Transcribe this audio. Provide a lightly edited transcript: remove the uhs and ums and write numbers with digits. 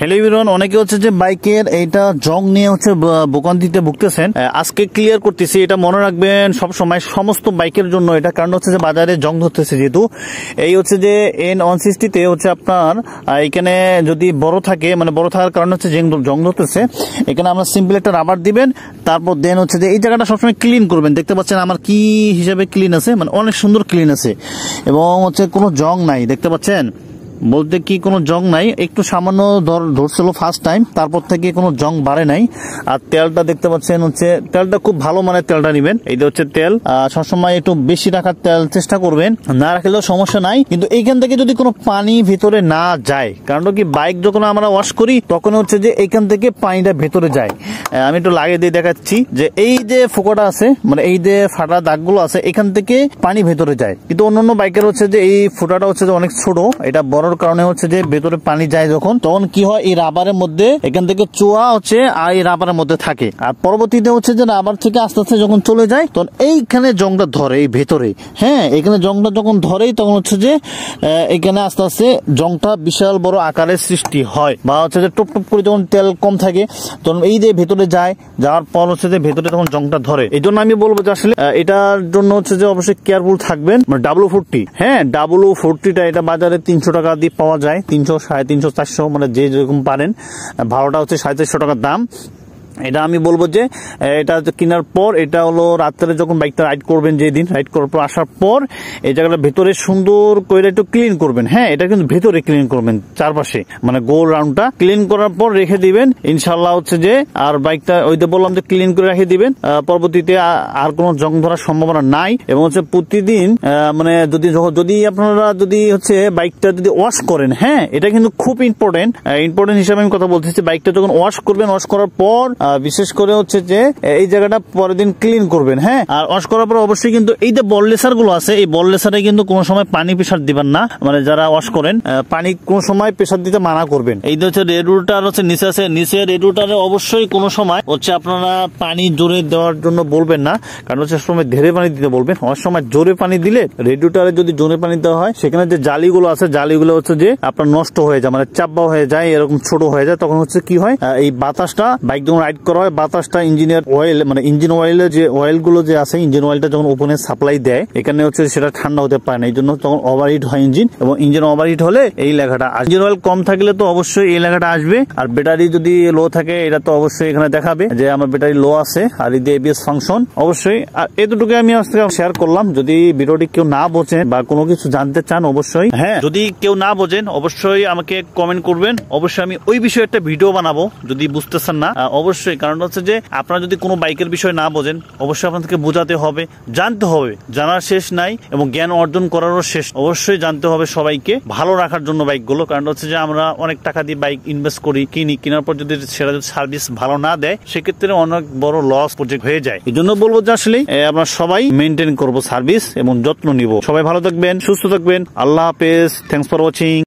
Hello everyone, অনেকে হচ্ছে যে বাইকের এইটা জং নিয়ে হচ্ছে ভোগান্তিতে ভুগতেছেন। আজকে ক্লিয়ার করতেছি, এটা মনে রাখবেন সব সময় সমস্ত বাইকের জন্য এটা, কারণ হচ্ছে যে বাজারে জং ধরতেছে যেহেতু। এই হচ্ছে যে N160 হচ্ছে আপনার এখানে যদি বড় থাকে, মানে বড় থাকার কারণে হচ্ছে জং ধরতেছে। এখানে আমরা সিম্পল একটা রাবার দিবেন, তারপর দেন হচ্ছে যে এই জায়গাটা সবসময় ক্লিন করবেন। দেখতে পাচ্ছেন আমার কি হিসাবে ক্লিন আছে, মানে অনেক সুন্দর ক্লিন আছে এবং হচ্ছে কোনো জং নাই। দেখতে পাচ্ছেন বলতে কি কোনো জং নাই, একটু সামান্য ধরছিল ফার্স্ট টাইম, তারপর থেকে কোনো জং বাড়ে নাই। আর তেলটা দেখতে পাচ্ছেন হচ্ছে তেলটা খুব ভালো মানের তেলটা নিবেন। এইটা হচ্ছে তেল, সবসময় একটু বেশি রাখার তেল চেষ্টা করবেন, না রাখলেও সমস্যা নাই। কিন্তু এইখান থেকে যদি কোনো পানি ভেতরে না যায়, কারণ কি বাইক যখন আমরা ওয়াশ করি তখন হচ্ছে যে এইখান থেকে পানিটা ভেতরে যায়। আমি একটু লাগিয়ে দিয়ে দেখাচ্ছি যে এই যে ফোকাটা আছে, মানে এই যে ফাটা দাগগুলো আছে, এখান থেকে পানি ভেতরে যায়। কিন্তু অন্যান্য বাইকের হচ্ছে যে এই ফোটাটা হচ্ছে যে অনেক ছোট, এটা বড় কারণে হচ্ছে যে ভেতরে পানি যায় যখন, তখন কি হয় এই রাবারের মধ্যে এখান থেকে চোয়া হচ্ছে আর এই রাবারের মধ্যে থাকে। আর পরবর্তীতে হচ্ছে যে রাবার থেকে আস্তে আস্তে যখন চলে যায় তখন এইখানে জংটা ধরে এই ভেতরে। হ্যাঁ, এখানে জংটা যখন ধরেই তখন হচ্ছে যে এখানে আস্তে আস্তে জংটা বিশাল বড় আকারের সৃষ্টি হয়, বা হচ্ছে যে টুপ টুপ করে যখন তেল কম থাকে তখন এই যে ভেতরে যায়, যাওয়ার পর হচ্ছে যে ভেতরে তখন জংটা ধরে। এই জন্য আমি বলবো যে আসলে এটার জন্য হচ্ছে যে অবশ্যই কেয়ারফুল থাকবেন। W40, হ্যাঁ W40টা এটা বাজারে 300 টাকা দিয়ে পাওয়া যায়, 300, 350, 400, মানে যে যেরকম পারেন। ভাড়াটা হচ্ছে 450 টাকার দাম। এটা আমি বলবো যে এটা কেনার পর এটা হলো রাত্রে যখন বাইকটা রাইড করবেন, যেদিন রাইড করার পর আসার পর এই জায়গাটা ভেতরে সুন্দর করে একটু ক্লিন করবেন। হ্যাঁ, এটা কিন্তু ভেতরে ক্লিন করবেন, চারপাশে মানে গোল রাউন্ডটা ক্লিন করার পর রেখে দিবেন। ইনশাল্লাহ হচ্ছে যে আর বাইকটা ওইটা বললাম যে ক্লিন করে রেখে দিবেন, পরবর্তীতে আর কোনো জং ধরার সম্ভাবনা নাই। এবং হচ্ছে প্রতিদিন মানে যদি আপনারা যদি হচ্ছে বাইকটা যদি ওয়াশ করেন, হ্যাঁ এটা কিন্তু খুব ইম্পর্টেন্ট হিসাবে আমি কথা বলতেছি। বাইকটা যখন ওয়াশ করবেন, ওয়াশ করার পর বিশেষ করে হচ্ছে যে এই জায়গাটা পরের দিন ক্লিন করবেন। হ্যাঁ, আর ওয়াশ করার পর অবশ্যই কিন্তু এই যে বল লেসার গুলো আছে, এই বল লেসারে কিন্তু কোনো সময় পানি প্রেসার দিবেন না, মানে যারা ওয়াশ করেন পানি কোনো সময় প্রেসার দিতে মানা করবেন। এই যে হচ্ছে রেডিয়েটর হচ্ছে নিচে আছে, নিচে রেডিয়েটরে অবশ্যই কোনো সময় হচ্ছে আপনারা পানি জোরে দেওয়ার জন্য বলবেন না, কারণ হচ্ছে সময় ধীরে পানি দিতে বলবেন। অনেক সময় জোরে পানি দিলে রেডিয়েটরে যদি জোরে পানি দেওয়া হয়, সেখানে যে জালিগুলো আছে জালিগুলো হচ্ছে যে আপনার নষ্ট হয়ে যায়, মানে চাপা হয়ে যায়, এরকম ছোট হয়ে যায়। তখন হচ্ছে কি হয়, এই বাতাসটা বাইক যখন রাইড করা হয়, বাতাসটা ইঞ্জিনের অয়েল, মানে ইঞ্জিন অয়েলের যে অয়েল গুলো যে আছে, ইঞ্জিন অয়েলটা যখন ওপেনে সাপ্লাই দেয়, এখানে হচ্ছে সেটা ঠান্ডা হতে পারে না, এই জন্য তখন ওভারহিট হয় ইঞ্জিন। এবং ইঞ্জিন ওভারহিট হলে এই লেখাটা, ইঞ্জিন অয়েল কম থাকলে তো অবশ্যই এই লেখাটা আসবে। আর ব্যাটারি যদি লো থাকে, এটা তো অবশ্যই এখানে দেখাবে যে আমার ব্যাটারি লো আছে। আর এই যে ABS ফাংশন অবশ্যই। আর এতটুকু আমি আজকে শেয়ার করলাম। যদি ভিডিওটি কেউ না বোঝেন বা কোনো কিছু জানতে চান, অবশ্যই হ্যাঁ যদি কেউ না বোঝেন অবশ্যই আমাকে কমেন্ট করবেন, অবশ্যই আমি ওই বিষয়ে একটা ভিডিও বানাবো যদি বুঝতেছেন না। অবশ্যই, কারণ হচ্ছে যে আপনারা যদি কোনো বাইকের বিষয় না বোঝেন, অবশ্যই আপনাদেরকে বোঝাতে হবে, জানতে হবে, জানার শেষ নাই এবং জ্ঞান অর্জন করারও শেষ। অবশ্যই জানতে হবে সবাইকে ভালো রাখার জন্য বাইকগুলো, কারণ হচ্ছে যে আমরা অনেক টাকা দিয়ে বাইক ইনভেস্ট করি, কেনার পর যদি সেটা যদি সার্ভিস ভালো না দেয়, সেক্ষেত্রে অনেক বড় লস প্রজেক্ট হয়ে যায়। এই জন্য বলবো যে আসলে আমরা সবাই মেনটেন করবো সার্ভিস এবং যত্ন নিব। সবাই ভালো থাকবেন, সুস্থ থাকবেন। আল্লাহ হাফেজ। Thanks for watching.